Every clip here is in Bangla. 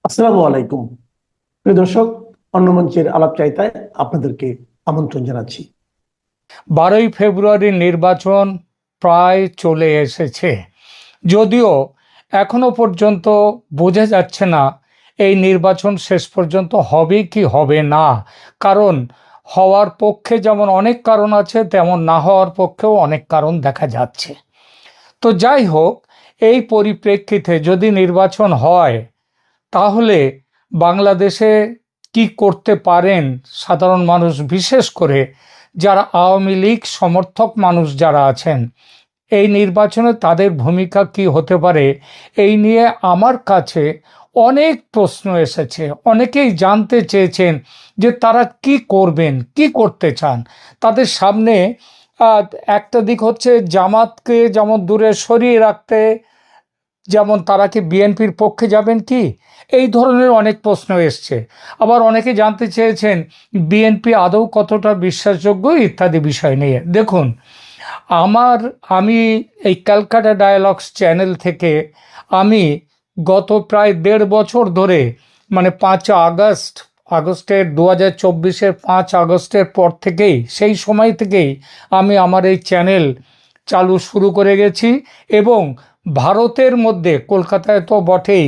আসসালামু আলাইকুম। প্রিয় দর্শক, অন্য মঞ্চের আলাপচারিতায় আপনাদেরকে আমন্ত্রণ জানাচ্ছি। 12ই ফেব্রুয়ারি নির্বাচন প্রায় চলে এসেছে, যদিও এখনো পর্যন্ত বোঝা যাচ্ছে না এই নির্বাচন শেষ পর্যন্ত হবে কি হবে না। কারণ হওয়ার পক্ষে যেমন অনেক কারণ আছে, তেমন না হওয়ার পক্ষেও অনেক কারণ দেখা যাচ্ছে। তো যাই হোক, এই পরিপ্রেক্ষিতে যদি নির্বাচন হয়, তাহলে বাংলাদেশে কি করতে পারেন সাধারণ মানুষ, বিশেষ করে যারা আওয়ামী লীগ সমর্থক মানুষ যারা আছেন, এই নির্বাচনে তাদের ভূমিকা কি হতে পারে, এই নিয়ে আমার কাছে অনেক প্রশ্ন এসেছে। অনেকেই জানতে চেয়েছেন যে তারা কি করবেন, কি করতে চান। তাদের সামনে আহ, একটা দিক হচ্ছে জামাতকে যেমন দূরে সরিয়ে রাখতে, যেমন তারা কি বিএনপির পক্ষে যাবেন কি, এই ধরনের অনেক প্রশ্ন এসছে। আবার অনেকে জানতে চেয়েছেন বিএনপি আদৌ কতটা বিশ্বাসযোগ্য ইত্যাদি বিষয় নিয়ে। দেখুন, আমি এই ক্যালকাটা ডায়ালগস চ্যানেল থেকে আমি গত প্রায় 1.5 বছর ধরে, মানে 5 আগস্টের 2024-এর 5 আগস্টের পর থেকেই, সেই সময় থেকেই আমি আমার এই চ্যানেল চালু শুরু করে গেছি। এবং ভারতের মধ্যে, কলকাতায় তো বটেই,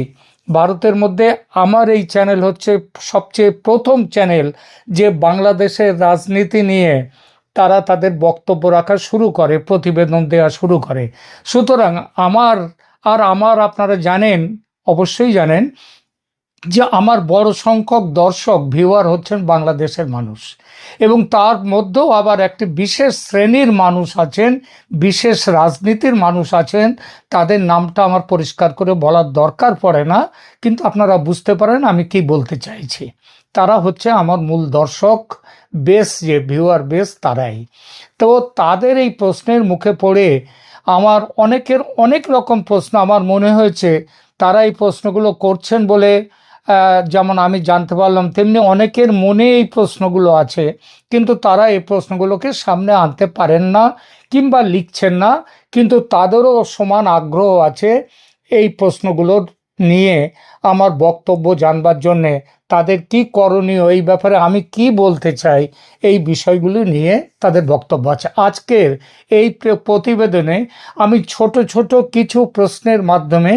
ভারতের মধ্যে আমার এই চ্যানেল হচ্ছে সবচেয়ে প্রথম চ্যানেল যে বাংলাদেশের রাজনীতি নিয়ে তারা তাদের বক্তব্য রাখা শুরু করে, প্রতিবেদন দেওয়া শুরু করে। সুতরাং আমার আপনারা জানেন, অবশ্যই জানেন, যে আমার বড় সংখ্যক দর্শক ভিউয়ার হচ্ছেন বাংলাদেশের মানুষ। এবং তার মধ্যেও আবার একটি বিশেষ শ্রেণীর মানুষ আছেন, বিশেষ রাজনীতির মানুষ আছেন, তাদের নামটা আমার পরিষ্কার করে বলার দরকার পড়ে না, কিন্তু আপনারা বুঝতে পারেন আমি কি বলতে চাইছি। তারা হচ্ছে আমার মূল দর্শক বেস, যে ভিউয়ার বেস, তারাই। তো তাদের এই প্রশ্নের মুখে পড়ে আমার অনেকের অনেক রকম প্রশ্ন আমার মনে হয়েছে। তারা এই প্রশ্নগুলো করছেন বলে যেমন আমি জানতে পারলাম, তেমনি অনেকের মনে এই প্রশ্নগুলো আছে, কিন্তু তারা এই প্রশ্নগুলোকে সামনে আনতে পারেন না কিংবা লিখছেন না। কিন্তু তাদেরও সমান আগ্রহ আছে এই প্রশ্নগুলোর নিয়ে আমার বক্তব্য জানবার জন্যে, তাদের কি করণীয়, এই ব্যাপারে আমি কি বলতে চাই, এই বিষয়গুলি নিয়ে তাদের বক্তব্য আছে। আজকের এই প্রতিবেদনে আমি ছোট ছোট কিছু প্রশ্নের মাধ্যমে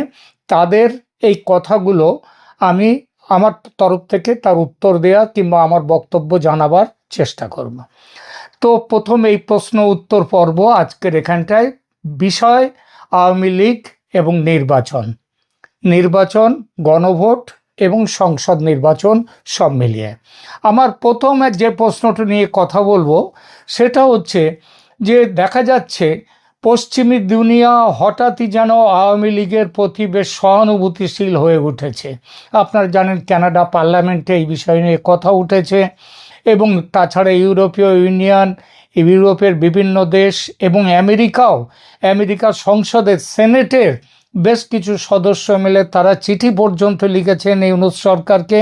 তাদের এই কথাগুলো আমি আমার তরফ থেকে তার উত্তর দেয়া কিংবা আমার বক্তব্য জানাবার চেষ্টা করব। তো প্রথম এই প্রশ্ন উত্তর পর্ব আজকের এখানটায়। বিষয় আওয়ামী লীগ এবং নির্বাচন, গণভোট এবং সংসদ নির্বাচন সব মিলিয়ে আমার প্রথম যে প্রশ্নটা নিয়ে কথা বলবো, সেটা হচ্ছে যে দেখা যাচ্ছে পশ্চিমী দুনিয়া হঠাৎই যেন আওয়ামী লীগের প্রতি বেশ সহানুভূতিশীল হয়ে উঠেছে। আপনারা জানেন কানাডা পার্লামেন্টে এই বিষয় নিয়ে কথা উঠেছে, এবং তাছাড়া ইউরোপীয় ইউনিয়ন, ইউরোপের বিভিন্ন দেশ এবং আমেরিকার সংসদের সেনেটের বেশ কিছু সদস্য মিলে তারা চিঠি পর্যন্ত লিখেছেন ইউনূস সরকারকে।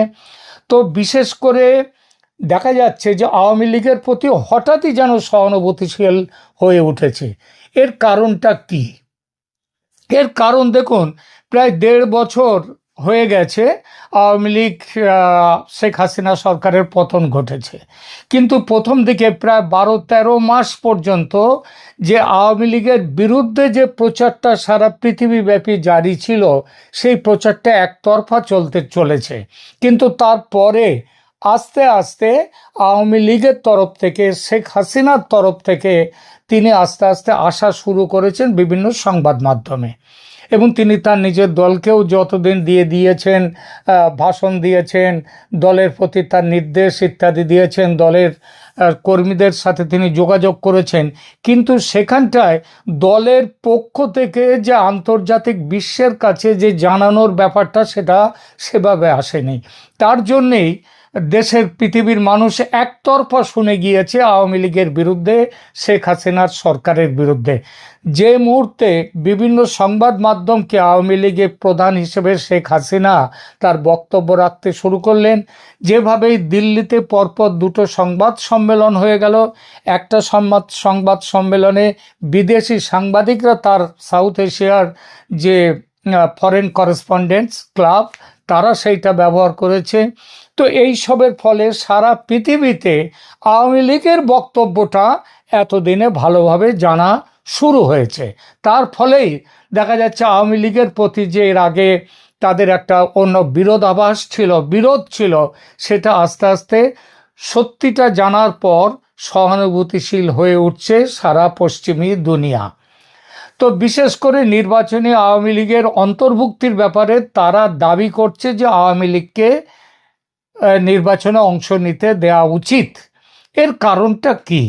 তো বিশেষ করে দেখা যাচ্ছে যে আওয়ামী লীগের প্রতি হঠাৎই যেন সহানুভূতিশীল হয়ে উঠেছে। এর কারণটা কি? এর কারণ দেখুন, প্রায় 1.5 বছর হয়ে গেছে আওয়ামী লীগ, শেখ হাসিনা সরকারের পতন ঘটেছে, কিন্তু প্রথম দিকে প্রায় 12-13 মাস পর্যন্ত যে আওয়ামী লীগের বিরুদ্ধে যে প্রচারটা সারা পৃথিবীব্যাপী জারি ছিল, সেই প্রচারটা একতরফা চলেছে। কিন্তু তারপরে আস্তে আস্তে আওয়ামী লীগের তরফ থেকে, শেখ হাসিনার তরফ থেকে তিনি আস্তে আস্তে আসা শুরু করেছেন বিভিন্ন সংবাদ মাধ্যমে। এবং তিনি তার নিজের দলকেও যতদিন দিয়েছেন, ভাষণ দিয়েছেন, দলের প্রতি তার নির্দেশ ইত্যাদি দিয়েছেন, দলের কর্মীদের সাথে তিনি যোগাযোগ করেছেন। কিন্তু সেখানটায় দলের পক্ষ থেকে যে আন্তর্জাতিক বিশ্বের কাছে যে জানানোর ব্যাপারটা, সেটা সেভাবে আসেনি। তার জন্যেই দেশের পৃথিবীর মানুষ একতরফা শুনে গিয়েছে আওয়ামী লীগের বিরুদ্ধে, শেখ হাসিনার সরকারের বিরুদ্ধে। যে মুহূর্তে বিভিন্ন সংবাদ মাধ্যমকে আওয়ামী লীগের প্রধান হিসেবে শেখ হাসিনা তার বক্তব্য রাখতে শুরু করলেন, যেভাবেই দিল্লিতে পরপর 2টো সংবাদ সম্মেলন হয়ে গেল। একটা সংবাদ সম্মেলনে বিদেশি সাংবাদিকরা, তার সাউথ এশিয়ার যে ফরেন করেসপন্ডেন্টস ক্লাব, তারা সেইটা ব্যবহার করেছে। তো এই সবের ফলে সারা পৃথিবীতে আওয়ামী লীগের বক্তব্যটা এতদিনে ভালোভাবে জানা শুরু হয়েছে। তার ফলেই দেখা যাচ্ছে আওয়ামী লীগের প্রতি যে এর আগে তাদের একটা অন্য বিরোধ ছিল, সেটা আস্তে আস্তে সত্যিটা জানার পর সহানুভূতিশীল হয়ে উঠছে সারা পশ্চিমী দুনিয়া। তো বিশেষ করে নির্বাচনে আওয়ামী লীগের অন্তর্ভুক্তির ব্যাপারে তারা দাবি করছে যে আওয়ামী লীগকে নির্বাচনে অংশ নিতে দেওয়া উচিত। এর কারণটা কি,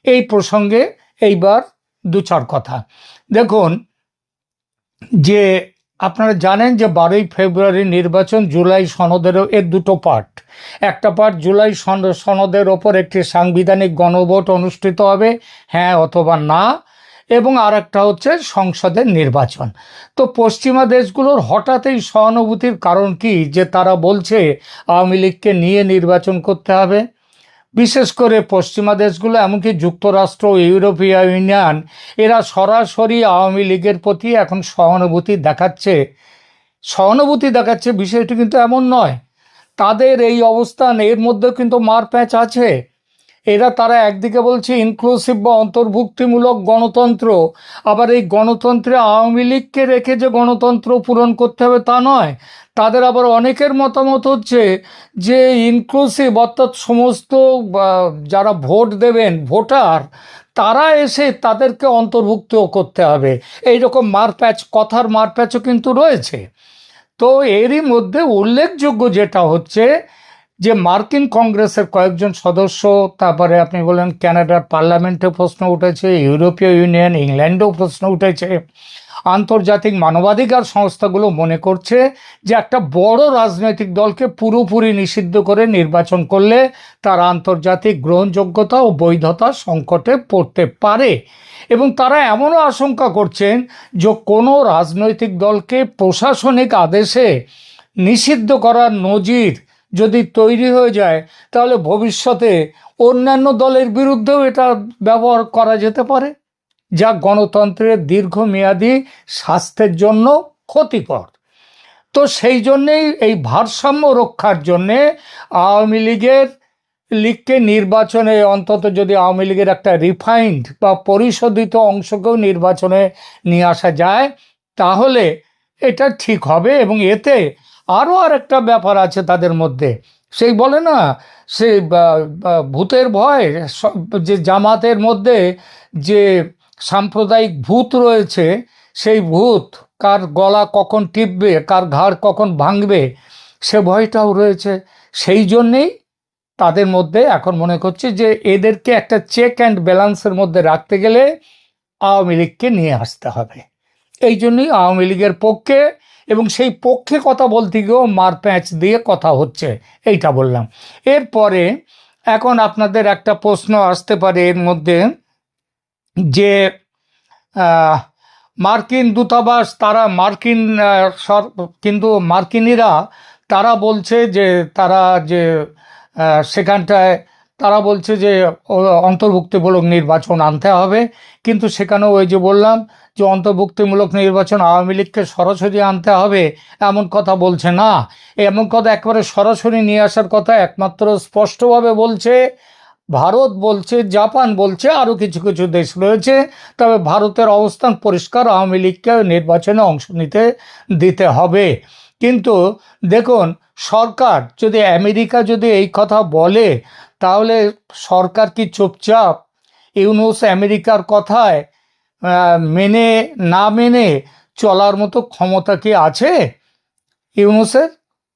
এই প্রসঙ্গে এইবার দু চার কথা। দেখুন, যে আপনারা জানেন যে 12ই ফেব্রুয়ারি নির্বাচন, জুলাই সনদেরও এর দুটো পার্ট। একটা পার্ট জুলাই সনদের ওপর একটি সাংবিধানিক গণভোট অনুষ্ঠিত হবে, হ্যাঁ অথবা না, এবং আর একটা হচ্ছে সংসদের নির্বাচন। তো পশ্চিমা দেশগুলোর হঠাৎ এই সহানুভূতির কারণ কি, যে তারা বলছে আওয়ামী লীগকে নিয়ে নির্বাচন করতে হবে। বিশেষ করে পশ্চিমা দেশগুলো, এমনকি যুক্তরাষ্ট্র, ইউরোপীয় ইউনিয়ন, এরা সরাসরি আওয়ামী লীগের প্রতি এখন সহানুভূতি দেখাচ্ছে। বিষয়টি কিন্তু এমন নয়। তাদের এই অবস্থান, এর মধ্যে কিন্তু মারপ্যাঁচ আছে। তারা একদিকে বলছে ইনক্লুসিভ বা অন্তর্ভুক্তিমূলক গণতন্ত্র, আবার এই গণতন্ত্রে আওয়ামী লীগকে রেখে যে গণতন্ত্র পূরণ করতে হবে তা নয়। তাদের আবার অনেকের মতামত হচ্ছে যে ইনক্লুসিভ, অর্থাৎ সমস্ত যারা ভোট দেবেন ভোটার, তারা এসে তাদেরকে অন্তর্ভুক্ত করতে হবে। এইরকম কথার মারপ্যাচও কিন্তু রয়েছে। তো এরই মধ্যে উল্লেখযোগ্য যেটা হচ্ছে যে মার্কিন কংগ্রেসের কয়েকজন সদস্য, তারপরে আপনি বলেন ক্যানাডার পার্লামেন্টে প্রশ্ন উঠেছে, ইউরোপীয় ইউনিয়ন, ইংল্যান্ডেও প্রশ্ন উঠেছে, আন্তর্জাতিক মানবাধিকার সংস্থাগুলো মনে করছে যে একটা বড় রাজনৈতিক দলকে পুরোপুরি নিষিদ্ধ করে নির্বাচন করলে তার আন্তর্জাতিক গ্রহণযোগ্যতা ও বৈধতা সংকটে পড়তে পারে। এবং তারা এমনও আশঙ্কা করছেন যে কোনো রাজনৈতিক দলকে প্রশাসনিক আদেশে নিষিদ্ধ করার নজির যদি তৈরি হয়ে যায়, তাহলে ভবিষ্যতে অন্যান্য দলের বিরুদ্ধেও এটা ব্যবহার করা যেতে পারে, যা গণতন্ত্রের দীর্ঘমেয়াদী স্বাস্থ্যের জন্য ক্ষতিকর। তো সেই জন্যেই এই ভারসাম্য রক্ষার জন্যে আওয়ামী লীগকে নির্বাচনে, অন্তত যদি আওয়ামী লীগের একটা রিফাইন্ড বা পরিশোধিত অংশকেও নির্বাচনে নিয়ে আসা যায়, তাহলে এটা ঠিক হবে। এবং এতে আরও একটা ব্যাপার আছে তাদের মধ্যে, সেই বলে না, সে ভূতের ভয়, যে জামাতের মধ্যে যে সাম্প্রদায়িক ভূত রয়েছে, সেই ভূত কার গলা কখন টিপবে, কার ঘাড় কখন ভাঙবে, সে ভয়টাও রয়েছে। সেই জন্যেই তাদের মধ্যে এখন মনে করছে যে এদেরকে একটা চেক অ্যান্ড ব্যালেন্সের মধ্যে রাখতে গেলে আওয়ামী লীগকে নিয়ে আসতে হবে। এই জন্যই আওয়ামী লীগের পক্ষে, এবং সেই পক্ষে কথা বলতে গিয়েও মারপ্যাঁচ দিয়ে কথা হচ্ছে, এইটা বললাম। এরপরে এখন আপনাদের একটা প্রশ্ন আসতে পারে এর মধ্যে, যে মার্কিন দূতাবাস, তারা কিন্তু মার্কিনিরা তারা বলছে যে তারা যে সেখানটায় তারা বলছে যে অন্তর্ভুক্তিমূলক নির্বাচন আনতে হবে, কিন্তু সেখানেও ওই যে বললাম যে অন্তর্ভুক্তিমূলক নির্বাচন আওয়ামী লীগকে সরাসরি আনতে হবে এমন কথা বলছে না। এমন কথা একেবারে সরাসরি নিয়ে আসার কথা একমাত্র স্পষ্টভাবে বলছে ভারত, বলছে জাপান, বলছে আরও কিছু কিছু দেশ রয়েছে। তবে ভারতের অবস্থান পরিষ্কার, আওয়ামী লীগকে নির্বাচনে অংশ নিতে দিতে হবে। কিন্তু দেখুন, সরকার যদি, আমেরিকা যদি এই কথা বলে, তাহলে সরকার কি চুপচাপ ইউনূস আমেরিকার কথায় না মেনে চলার মতো ক্ষমতা কি আছে ইউনূসের?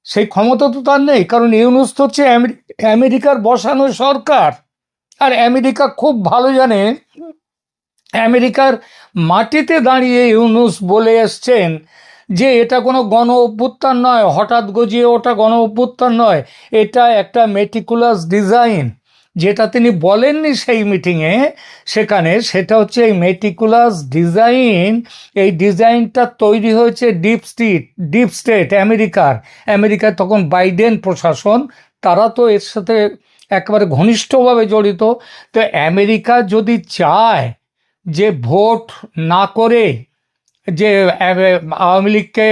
সেই ক্ষমতা তো তার নেই, কারণ ইউনূস তো হচ্ছে আমেরিকার বসানো সরকার। আর আমেরিকা খুব ভালো জানে, আমেরিকার মাটিতে দাঁড়িয়ে ইউনূস বলে এসছেন যে এটা কোনো গণ অভ্যুত্থান নয়, হঠাৎ গজিয়ে ওটা গণ অভ্যুত্থান নয়, এটা একটা মেটিকুলাস ডিজাইন। যেটা তিনি বলেননি সেই মিটিংয়ে সেখানে, সেটা হচ্ছে এই মেটিকুলাস ডিজাইন। এই ডিজাইনটা তৈরি হয়েছে ডিপ স্টেট আমেরিকার তখন বাইডেন প্রশাসন, তারা তো এর সাথে একেবারে ঘনিষ্ঠভাবে জড়িত। তো আমেরিকা যদি চায় যে ভোট না করে যে আওয়ামী লীগকে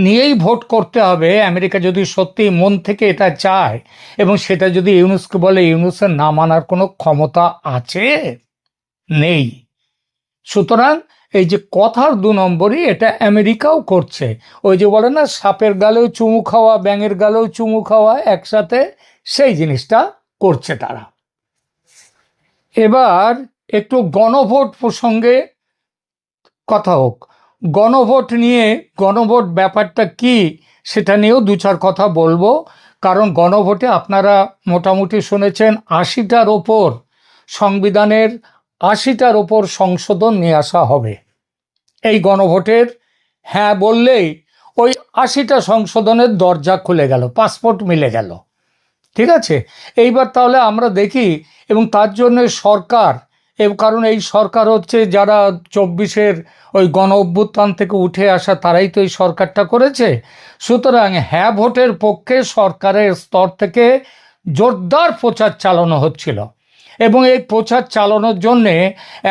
নিয়েই ভোট করতে হবে, আমেরিকা যদি সত্যি মন থেকে এটা চায় এবং সেটা যদি ইউনুসকে বলে, ইউনুসের না মানার কোনো ক্ষমতা আছে? নেই। সুতরাং এই যে কথার 2 নম্বরই এটা আমেরিকাও করছে। ওই যে বলে না, সাপের গালেও চুমু খাওয়া, ব্যাঙের গালেও চুমু খাওয়া একসাথে, সেই জিনিসটা করছে তারা। এবার একটু গণভোট প্রসঙ্গে কথা হোক। গণভোট নিয়ে, গণভোট ব্যাপারটা কি সেটা নিয়েও 2-4 কথা বলবো। কারণ গণভোটে আপনারা মোটামুটি শুনেছেন 80টার ওপর সংবিধানের 80টার ওপর সংশোধন নিয়ে আসা হবে। এই গণভোটের হ্যাঁ বললেই ওই 80টা সংশোধনের দরজা খুলে গেল, পাসপোর্ট মিলে গেল। ঠিক আছে, এইবার তাহলে আমরা দেখি। এবং তার জন্য সরকার, কারণ এই সরকার হচ্ছে যারা 24-এর ওই গণ অভ্যুত্থান থেকে উঠে আসা, তারাই তো এই সরকারটা করেছে। সুতরাং হ্যাঁ ভোটের পক্ষে সরকারের স্তর থেকে জোরদার প্রচার চালানো হচ্ছিল এবং এই প্রচার চালানোর জন্যে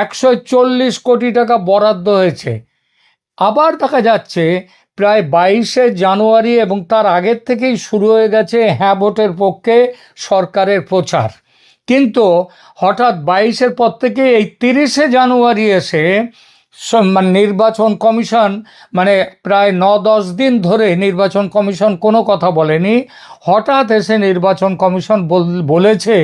140 কোটি টাকা বরাদ্দ হয়েছে। আবার দেখা যাচ্ছে প্রায় 22শে জানুয়ারি এবং তার আগের থেকেই শুরু হয়ে গেছে হ্যাঁ ভোটের পক্ষে সরকারের প্রচার। কিন্তু হঠাৎ 22-এর পর থেকে এই 30শে জানুয়ারি এসে নির্বাচন কমিশন, মানে প্রায় 9-10 দিন ধরে নির্বাচন কমিশন কোনো কথা বলেনি। হঠাৎ এসে নির্বাচন কমিশন বলেছে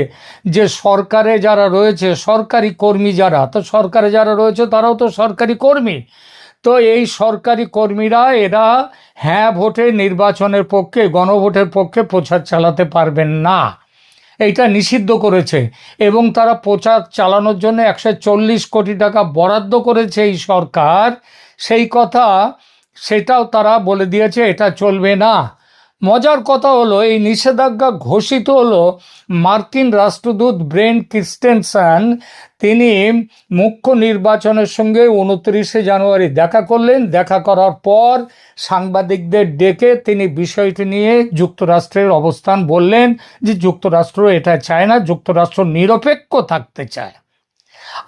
যে সরকারে যারা রয়েছে, সরকারি কর্মী যারা, তো সরকারে যারা রয়েছে তারাও তো সরকারি কর্মী, তো এই সরকারি কর্মীরা এরা হ্যাঁ ভোটে নির্বাচনের পক্ষে, গণভোটের পক্ষে প্রচার চালাতে পারবেন না, এইটা নিষিদ্ধ করেছে। এবং তারা প্রচার চালানোর জন্য 140 কোটি টাকা বরাদ্দ করেছে এই সরকার, সেই কথা সেটাও তারা বলে দিয়েছে এটা চলবে না। মজার কথা হলো এই নিষেধাজ্ঞা ঘোষিত হলো মার্কিন রাষ্ট্রদূত ব্রেন ক্রিস্টেনসন, তিনি মুখ্য নির্বাচনের সঙ্গে 29শে জানুয়ারি দেখা করলেন। দেখা করার পর সাংবাদিকদের ডেকে তিনি বিষয়টি নিয়ে যুক্তরাষ্ট্রের অবস্থান বললেন যে যুক্তরাষ্ট্র এটা চায় না, যুক্তরাষ্ট্র নিরপেক্ষ থাকতে চায়।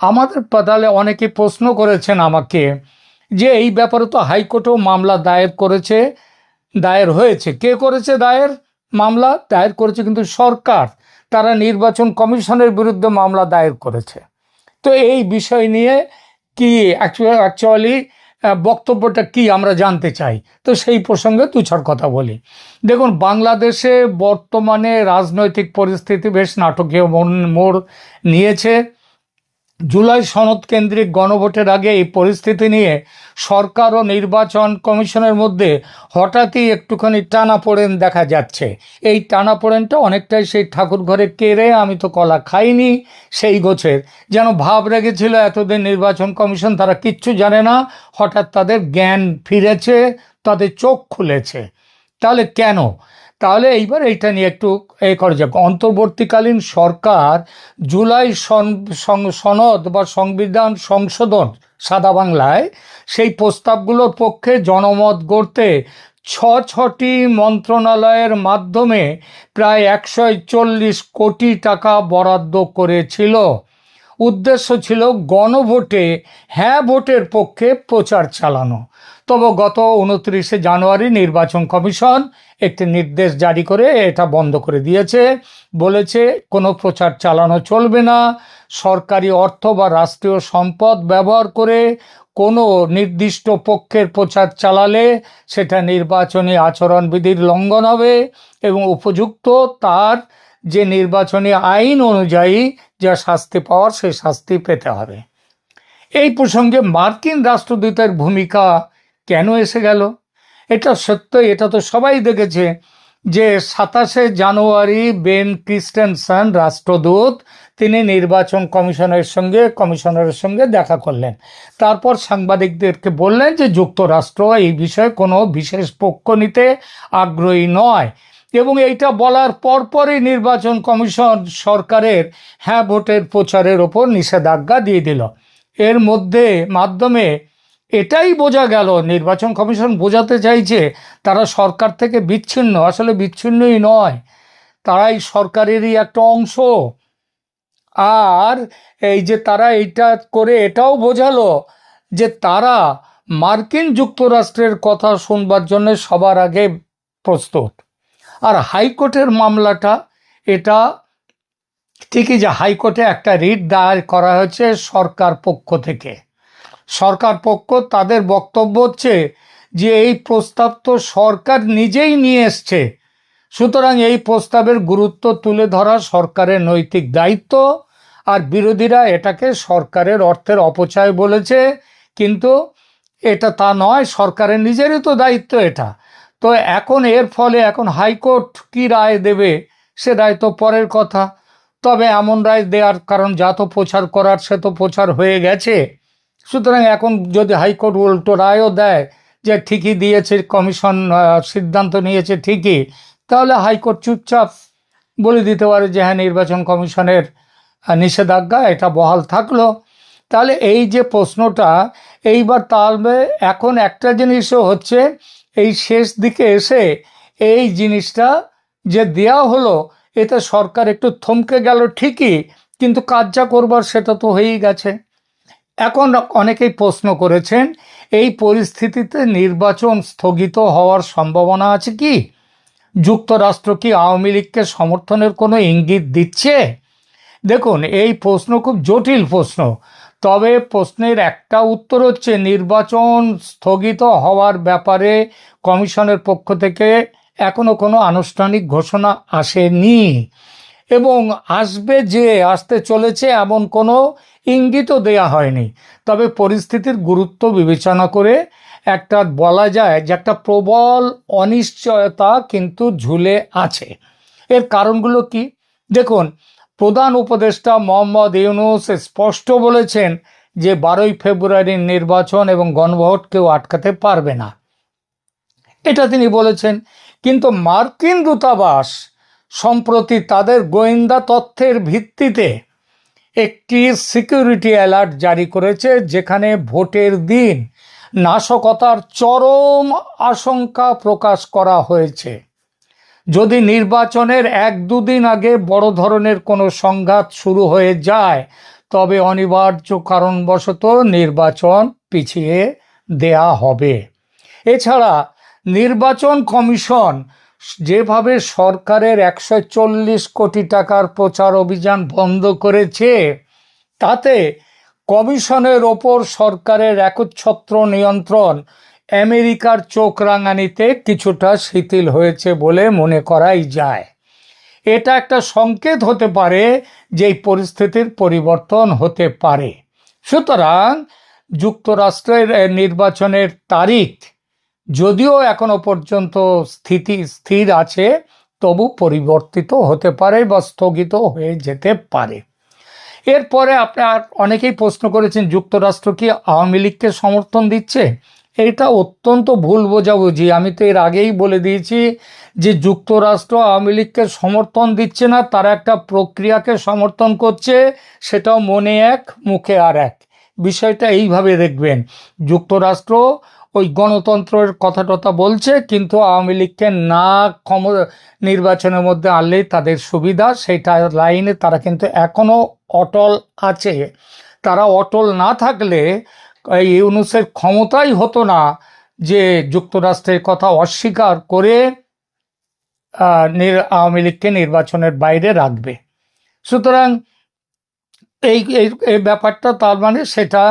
আমাদের তাহলে অনেকে প্রশ্ন করেছেন আমাকে যে এই ব্যাপারে তো হাইকোর্টেও মামলা দায়ের হয়েছে। কে করেছে দায়ের? মামলা দায়ের করেছে কিন্তু সরকার, তারা নির্বাচন কমিশনের বিরুদ্ধে মামলা দায়ের করেছে। তো এই বিষয় নিয়ে কি অ্যাকচুয়ালি বক্তব্যটা কি আমরা জানতে চাই, তো সেই প্রসঙ্গে 2-4 কথা বলি। দেখুন, বাংলাদেশে বর্তমানে রাজনৈতিক পরিস্থিতি বেশ নাটকীয় মোড় নিয়েছে। জুলাই সনদ কেন্দ্রিক গণভোটের আগে এই পরিস্থিতি নিয়ে সরকার ও নির্বাচন কমিশনের মধ্যে হঠাৎই একটুখানি টানাপোড়েন দেখা যাচ্ছে। এই টানাপোড়েনটা অনেকটাই সেই ঠাকুর ঘরে কে রে আমি তো কলা খাইনি সেই গোছের, যেন ভাব রেগেছিল এতদিন নির্বাচন কমিশন, তারা কিচ্ছু জানে না, হঠাৎ তাদের জ্ঞান ফিরেছে, তাদের চোখ খুলেছে। তাহলে কেন? তাহলে এইবার এইটা নিয়ে একটু করা যাক। অন্তর্বর্তীকালীন সরকার জুলাই সনদ বা সংবিধান সংশোধন, সাদা বাংলায়, সেই প্রস্তাবগুলোর পক্ষে জনমত গড়তে 6টি মন্ত্রণালয়ের মাধ্যমে প্রায় 140 কোটি টাকা বরাদ্দ করেছিল। উদ্দেশ্য ছিল গণভোটে হ্যাঁ ভোটের পক্ষে প্রচার চালানো। তবে গত 29শে জানুয়ারি নির্বাচন কমিশন একটি নির্দেশ জারি করে এটা বন্ধ করে দিয়েছে, বলেছে কোনো প্রচার চালানো চলবে না। সরকারি অর্থ বা রাষ্ট্রীয় সম্পদ ব্যবহার করে কোনো নির্দিষ্ট পক্ষের প্রচার চালালে সেটা নির্বাচনী আচরণবিধির লঙ্ঘন হবে এবং উপযুক্ত তার যে নির্বাচনী আইন অনুযায়ী যা শাস্তি পাওয়ার সেই শাস্তি পেতে হবে। এই প্রসঙ্গে মার্কিন রাষ্ট্রদূতের ভূমিকা কেন এসে গেল? এটা সত্য, এটা তো সবাই দেখেছে যে 27শে জানুয়ারি বেন ক্রিস্টেনসন রাষ্ট্রদূত, তিনি নির্বাচন কমিশনারের সঙ্গে দেখা করলেন। তারপর সাংবাদিকদেরকে বললেন যে যুক্তরাষ্ট্র এই বিষয়ে কোনো বিশেষ পক্ষ নিতে আগ্রহী নয়। এবং এইটা বলার পরপরই নির্বাচন কমিশন সরকারের হ্যাঁ ভোটের প্রচারের ওপর নিষেধাজ্ঞা দিয়ে দিল। এর মাধ্যমে এটাই বোঝা গেল, নির্বাচন কমিশন বোঝাতে চাইছে তারা সরকার থেকে বিচ্ছিন্ন, আসলে বিচ্ছিন্নই নয়, তারাই সরকারেরই একটা অংশ। আর এই যে তারা এইটা করে এটাও বোঝালো যে তারা মার্কিন যুক্তরাষ্ট্রের কথা শুনবার জন্য সবার আগে প্রস্তুত। আর হাইকোর্টের মামলাটা, এটা ঠিকই যে হাইকোর্টে একটা রিট দায়ের করা হয়েছে সরকার পক্ষ থেকে। সরকার পক্ষ তাদের বক্তব্য হচ্ছে যে এই প্রস্তাব তো সরকার নিজেই নিয়ে এসছে, সুতরাং এই প্রস্তাবের গুরুত্ব তুলে ধরা সরকারের নৈতিক দায়িত্ব। আর বিরোধীরা এটাকে সরকারের অর্থের অপচয় বলেছে, কিন্তু এটা তা নয়, সরকারের নিজেরই তো দায়িত্ব এটা। তো এখন এর ফলে এখন হাইকোর্ট কি রায় দেবে সে রায় তো পরের কথা। তবে এমন রায় দেওয়ার কারণ যা তো প্রচার করার সে তো প্রচার হয়ে গেছে। সুতরাং এখন যদি হাইকোর্ট উল্টো রায়ও দেয় যে ঠিকই দিয়েছে কমিশন, সিদ্ধান্ত নিয়েছে ঠিকই, তাহলে হাইকোর্ট চুপচাপ বলে দিতে পারে যে হ্যাঁ, নির্বাচন কমিশনের নিষেধাজ্ঞা এটা বহাল থাকলো। তাহলে এই যে প্রশ্নটা এইবার, তাহলে এখন একটা জিনিসও হচ্ছে, এই শেষ দিকে এসে এই জিনিসটা যে দেয়া হলো, এতে সরকার একটু থমকে গেল ঠিকই, কিন্তু কাজ যা করবার সেটা তো হয়েই গেছে। এখন অনেকেই প্রশ্ন করেছেন, এই পরিস্থিতিতে নির্বাচন স্থগিত হওয়ার সম্ভাবনা আছে কি? যুক্তরাষ্ট্র কি আওয়ামী লীগকে সমর্থনের কোনো ইঙ্গিত দিচ্ছে? দেখুন, এই প্রশ্ন খুব জটিল প্রশ্ন। তবে প্রশ্নের একটা উত্তর হচ্ছে, নির্বাচন স্থগিত হওয়ার ব্যাপারে কমিশনের পক্ষ থেকে এখনো কোনো আনুষ্ঠানিক ঘোষণা আসেনি, এবং আসতে চলেছে এমন কোনো ইঙ্গিতও দেয়া হয়নি। তবে পরিস্থিতির গুরুত্ব বিবেচনা করে একটা বলা যায় যে একটা প্রবল অনিশ্চয়তা কিন্তু ঝুলে আছে। এর কারণগুলো কি? দেখুন, প্রধান উপদেষ্টা মোহাম্মদ ইউনূস স্পষ্ট বলেছেন যে 12ই ফেব্রুয়ারির নির্বাচন এবং গণভোট কেউ আটকাতে পারবে না, এটা তিনি বলেছেন। কিন্তু মার্কিন দূতাবাস সম্প্রতি তাদের গোয়েন্দা তথ্যের ভিত্তিতে একটি সিকিউরিটি অ্যালার্ট জারি করেছে, যেখানে ভোটের দিন নাশকতার চরম আশঙ্কা প্রকাশ করা হয়েছে। যদি নির্বাচনের 1-2 দিন আগে বড় ধরনের কোনো সংঘাত শুরু হয়ে যায়, তবে অনিবার্য কারণবশত নির্বাচন পিছিয়ে দেয়া হবে। এছাড়া নির্বাচন কমিশন যেভাবে সরকারের 140 কোটি টাকার প্রচার অভিযান বন্ধ করেছে, তাতে কমিশনের ওপর সরকারের একচ্ছত্র নিয়ন্ত্রণ আমেরিকার চোখ রাঙানিতে কিছুটা শিথিল হয়েছে বলে মনে করাই যায়। এটা একটা সংকেত হতে পারে যে এই পরিস্থিতির পরিবর্তন হতে পারে। সুতরাং যুক্তরাষ্ট্রের নির্বাচনের তারিখ যদিও এখনো পর্যন্ত স্থির আছে, তবু পরিবর্তিত হতে পারে বা স্থগিত হয়ে যেতে পারে। এরপরে আপনার অনেকেই প্রশ্ন করেছেন, যুক্তরাষ্ট্র কি আওয়ামী লীগকে সমর্থন দিচ্ছে? এটা অত্যন্ত ভুল বোঝাবুঝি। আমি তো এর আগেই বলে দিয়েছি যে যুক্তরাষ্ট্র আওয়ামী লীগকে সমর্থন দিচ্ছে না, তারা একটা প্রক্রিয়াকে সমর্থন করছে, সেটাও মনে এক মুখে আর এক। বিষয়টা এইভাবে দেখবেন, যুক্তরাষ্ট্র ওই গণতন্ত্রের কথা বলছে, কিন্তু আওয়ামী লীগকে না নির্বাচনের মধ্যে আনলেই তাদের সুবিধা, সেইটা লাইনে তারা কিন্তু এখনো অটল আছে। তারা অটল না থাকলে এই ইউনূসের ক্ষমতাই হতো না যে যুক্তরাষ্ট্রের কথা অস্বীকার করে আওয়ামী লীগকে নির্বাচনের বাইরে রাখবে। সুতরাং এই ব্যাপারটা, তার মানে সেটা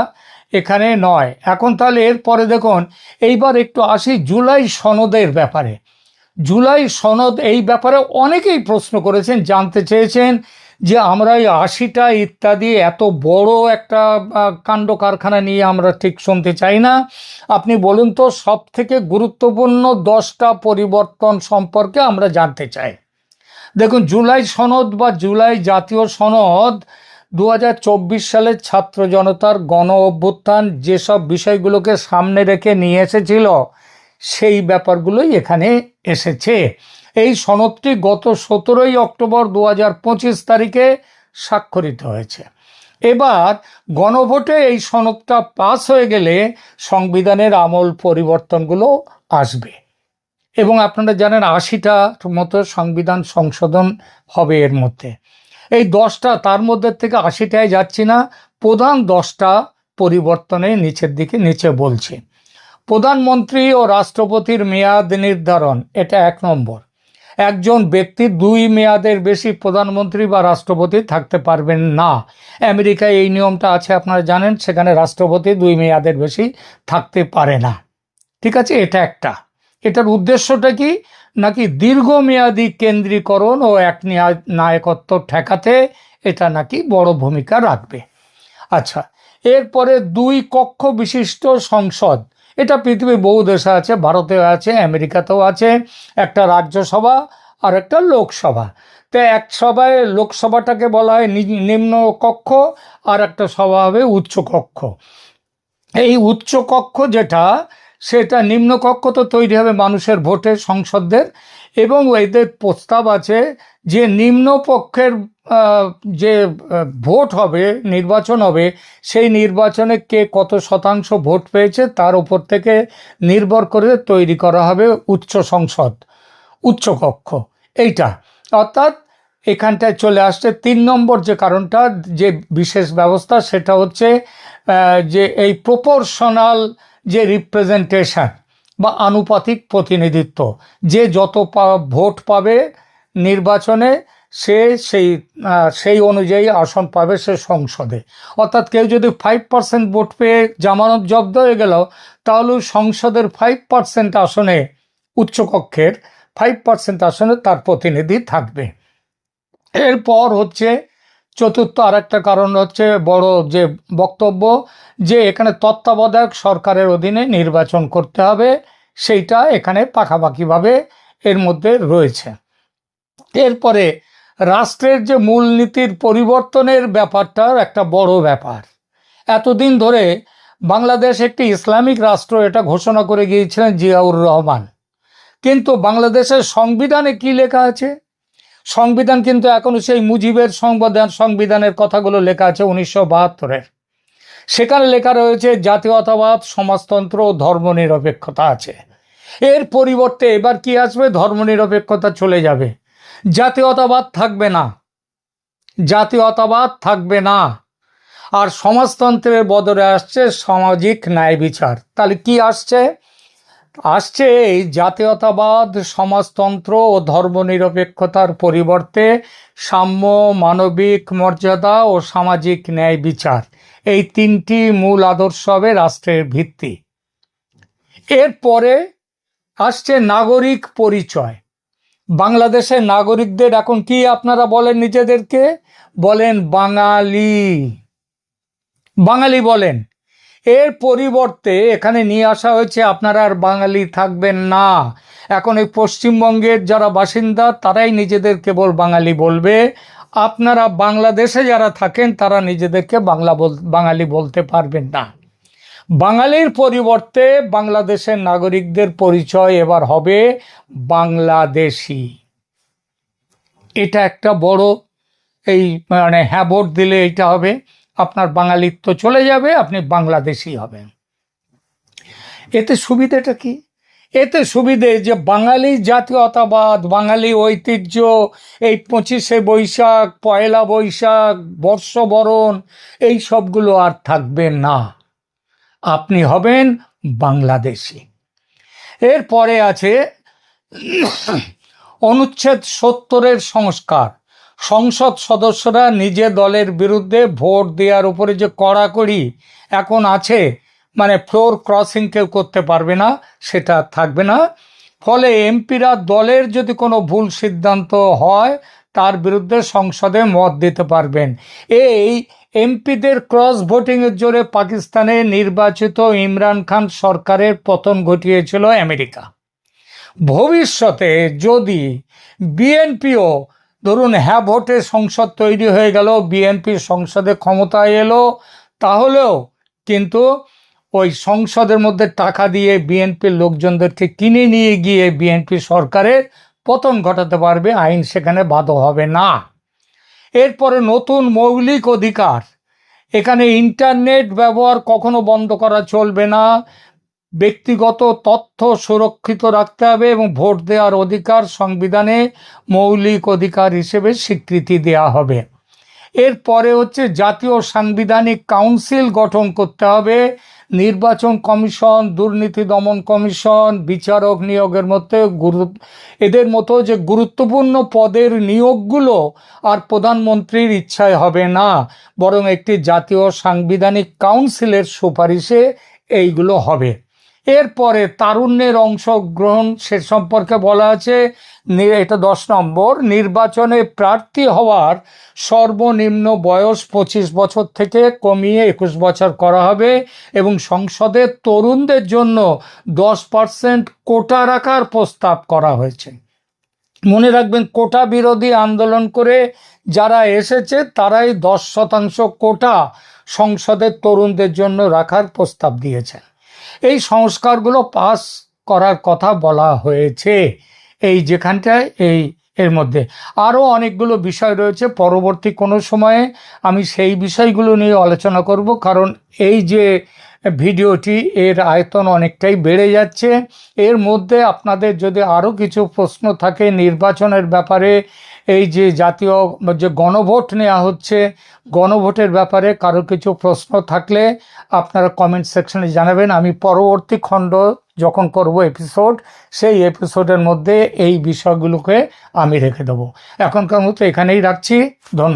এখানে নয়। এখন তাহলে এরপরে দেখুন, এইবার একটু আসি জুলাই সনদের ব্যাপারে। জুলাই সনদ, এই ব্যাপারে অনেকেই প্রশ্ন করেছেন, জানতে চেয়েছেন যে আমরা এই 80টা ইত্যাদি এত বড় একটা কাণ্ড কারখানা নিয়ে আমরা ঠিক শুনতে চাই না। আপনি বলুন তো, সব থেকে গুরুত্বপূর্ণ 10টা পরিবর্তন সম্পর্কে আমরা জানতে চাই। দেখুন, জুলাই সনদ বা জুলাই জাতীয় সনদ 2024 সালের ছাত্র জনতার গণ অভ্যুত্থান যেসব বিষয়গুলোকে সামনে রেখে নিয়ে এসেছিল, সেই ব্যাপারগুলোই এখানে এসেছে। এই সনদটি গত 17ই অক্টোবর 2025 তারিখে স্বাক্ষরিত হয়েছে। এবার গণভোটে এই সনদটা পাস হয়ে গেলে সংবিধানের আমূল পরিবর্তনগুলো আসবে, এবং আপনারা জানেন 80টার মতো সংবিধান সংশোধন হবে এর মধ্যে। এই 10টা, তার মধ্যে থেকে 80টায় যাচ্ছি না, প্রধান 10টা পরিবর্তনের নিচে বলছি। প্রধানমন্ত্রী ও রাষ্ট্রপতির মেয়াদ নির্ধারণ, এটা 1 নম্বর। একজন ব্যক্তি 2 মেয়াদের বেশি প্রধানমন্ত্রী বা রাষ্ট্রপতি থাকতে পারবেন না। আমেরিকায় এই নিয়মটা আছে, আপনারা জানেন, সেখানে রাষ্ট্রপতি 2 মেয়াদের বেশি থাকতে পারে না। ঠিক আছে, এটা একটা। এটার উদ্দেশ্যটা কি, নাকি দীর্ঘমেয়াদী কেন্দ্রীকরণ ও এক নায়কত্ব ঠেকাতে এটা নাকি বড় ভূমিকা রাখবে। আচ্ছা, এরপরে 2 কক্ষ বিশিষ্ট সংসদ, এটা পৃথিবীর বহু দেশে আছে, ভারতেও আছে, আমেরিকাতেও আছে। একটা রাজ্যসভা আর একটা লোকসভা। তো এক সভায় লোকসভাটাকে বলা হয় নিম্ন কক্ষ, আর একটা সভা হবে উচ্চ কক্ষ। এই উচ্চ কক্ষ যেটা, সেটা নিম্নকক্ষ তো তৈরি হবে মানুষের ভোটে, সংসদদের, এবং এদের প্রস্তাব আছে যে নিম্নপক্ষের যে ভোট হবে, নির্বাচন হবে, সেই নির্বাচনে কে কত শতাংশ ভোট পেয়েছে তার উপর থেকে নির্ভর করে তৈরি করা হবে উচ্চ সংসদ, উচ্চ কক্ষ। এইটা অর্থাৎ এখানটায় চলে আসছে 3 নম্বর যে কারণটা, যে বিশেষ ব্যবস্থা, সেটা হচ্ছে যে এই প্রপোর্শনাল যে রিপ্রেজেন্টেশন বা আনুপাতিক প্রতিনিধিত্ব, যে যত ভোট পাবে নির্বাচনে সে সেই অনুযায়ী আসন পাবে সে সংসদে। অর্থাৎ কেউ যদি 5% ভোট পেয়ে জামানত জব্দ হয়ে গেল, তাহলে সংসদের 5% আসনে, উচ্চকক্ষের 5% আসনে তার প্রতিনিধি থাকবে। এরপর হচ্ছে চতুর্থ আরেকটা কারণ হচ্ছে বড় যে বক্তব্য, যে এখানে তত্ত্বাবধায়ক সরকারের অধীনে নির্বাচন করতে হবে, সেইটা এখানে পাকাপাকিভাবে এর মধ্যে রয়েছে। এরপরে রাষ্ট্রের যে মূলনীতির পরিবর্তনের ব্যাপারটা একটা বড় ব্যাপার। এতদিন ধরে বাংলাদেশ একটি ইসলামিক রাষ্ট্র, এটা ঘোষণা করে গিয়েছিলেন জিয়াউর রহমান। কিন্তু বাংলাদেশের সংবিধানে কি লেখা আছে? সংবিধান কিন্তু এখনো সেই মুজিবের সংবিধানের কথাগুলো লেখা আছে 1972-এর। সেখানে লেখা রয়েছে জাতীয়তাবাদ, সমাজতন্ত্র ও ধর্মনিরপেক্ষতা আছে। এর পরিবর্তে এবার কি আসবে? ধর্মনিরপেক্ষতা চলে যাবে, জাতীয়তাবাদ থাকবে না, জাতীয়তাবাদ থাকবে না। আর সমাজতন্ত্রের বদলে আসছে সামাজিক ন্যায় বিচার। তাহলে কি আসছে? আসছে এই জাতীয়তাবাদ, সমাজতন্ত্র ও ধর্মনিরপেক্ষতার পরিবর্তে সাম্য, মানবিক মর্যাদা ও সামাজিক ন্যায় বিচার, এই 3টি মূল আদর্শ হবে রাষ্ট্রের ভিত্তি। এরপরে আসছে নাগরিক পরিচয়। বাংলাদেশের নাগরিকদের এখন কি আপনারা বলেন? নিজেদেরকে বলেন বাঙালি, বাঙালি বলেন। এর পরিবর্তে এখানে নিয়ে আসা হয়েছে আপনারা আর বাঙালি থাকবেন না। এখন এই পশ্চিমবঙ্গের যারা বাসিন্দা তারাই নিজেদের কেবল বাঙালি বলবে। আপনারা বাংলাদেশে যারা থাকেন তারা নিজেদেরকে বাঙালি বলতে পারবেন না। বাঙালির পরিবর্তে বাংলাদেশের নাগরিকদের পরিচয় এবার হবে বাংলাদেশি। এটা একটা বড়, এই মানে হ্যাঁ ভোট দিলে এটা হবে, আপনার বাঙালিত্ব চলে যাবে, আপনি বাংলাদেশি হবেন। এতে সুবিধাটা কি? এতে সুবিধে যে বাঙালি জাতীয়তাবাদ, বাঙালি ঐতিহ্য, এই 25শে বৈশাখ, পয়লা বৈশাখ, বর্ষবরণ, এই সবগুলো আর থাকবে না, আপনি হবেন বাংলাদেশি। এরপরে আছে অনুচ্ছেদ 70-এর সংস্কার। সংসদ সদস্যরা নিজে দলের বিরুদ্ধে ভোট দেওয়ার উপরে যে কড়াকড়ি এখন আছে, মানে ফ্লোর ক্রসিং কেউ করতে পারবে না, সেটা থাকবে না। ফলে এমপিরা দলের যদি কোনো ভুল সিদ্ধান্ত হয় তার বিরুদ্ধে সংসদে মত দিতে পারবেন। এই এমপিদের ক্রস ভোটিংয়ের জোরে পাকিস্তানে নির্বাচিত ইমরান খান সরকারের পতন ঘটিয়েছিল আমেরিকা। ভবিষ্যতে যদি বিএনপিও, ধরুন হ্যাঁ ভোটে সংসদ তৈরি হয়ে গেল, বিএনপি সংসদে ক্ষমতায় এলো, তাহলেও কিন্তু ওই সংসদের মধ্যে টাকা দিয়ে বিএনপির লোকজনদেরকে কিনে নিয়ে গিয়ে বিএনপি সরকারের পতন ঘটাতে পারবে, আইন সেখানে বাধ্য হবে না। এরপরে নতুন মৌলিক অধিকার, এখানে ইন্টারনেট ব্যবহার কখনো বন্ধ করা চলবে না, ব্যক্তিগত তথ্য সুরক্ষিত রাখতে হবে এবং ভোট দেওয়ার অধিকার সংবিধানে মৌলিক অধিকার হিসেবে স্বীকৃতি দেওয়া হবে। এরপরে হচ্ছে জাতীয় সাংবিধানিক কাউন্সিল গঠন করতে হবে, নির্বাচন কমিশন, দুর্নীতি দমন কমিশন, বিচারক নিয়োগের মধ্যে এদের মতো যে গুরুত্বপূর্ণ পদের নিয়োগগুলো আর প্রধানমন্ত্রীর ইচ্ছায় হবে না, বরং একটি জাতীয় সাংবিধানিক কাউন্সিলের সুপারিশে এইগুলো হবে। এরপরে তারুণ্যের অংশগ্রহণ সে সম্পর্কে বলা আছে, এটা 10 নম্বর, নির্বাচনে প্রার্থী হওয়ার সর্বনিম্ন বয়স 25 বছর থেকে কমিয়ে 21 বছর করা হবে এবং সংসদে তরুণদের জন্য 10% কোটা রাখার প্রস্তাব করা হয়েছে। মনে রাখবেন, কোটা বিরোধী আন্দোলন করে যারা এসেছে তারাই 10% কোটা সংসদের তরুণদের জন্য রাখার প্রস্তাব দিয়েছেন। এই সংস্কারগুলো পাস করার কথা বলা হয়েছে। এই যেখানটায় এর মধ্যে আরও অনেকগুলো বিষয় রয়েছে, পরবর্তী কোনো সময়ে আমি সেই বিষয়গুলো নিয়ে আলোচনা করব, কারণ এই যে ভিডিওটি এর আয়তন অনেকটাই বেড়ে যাচ্ছে। এর মধ্যে আপনাদের যদি আরও কিছু প্রশ্ন থাকে নির্বাচনের ব্যাপারে, এই যে জাতীয় যে গণভোট নেওয়া হচ্ছে, গণভোটের ব্যাপারে কারো কিছু প্রশ্ন থাকলে আপনারা কমেন্ট সেকশনে জানাবেন। আমি পরবর্তী খণ্ড যখন করব এপিসোড, সেই এপিসোডের মধ্যে এই বিষয়গুলোকে আমি রেখে দেবো। এখনকার মতো এখানেই রাখছি। ধন্যবাদ।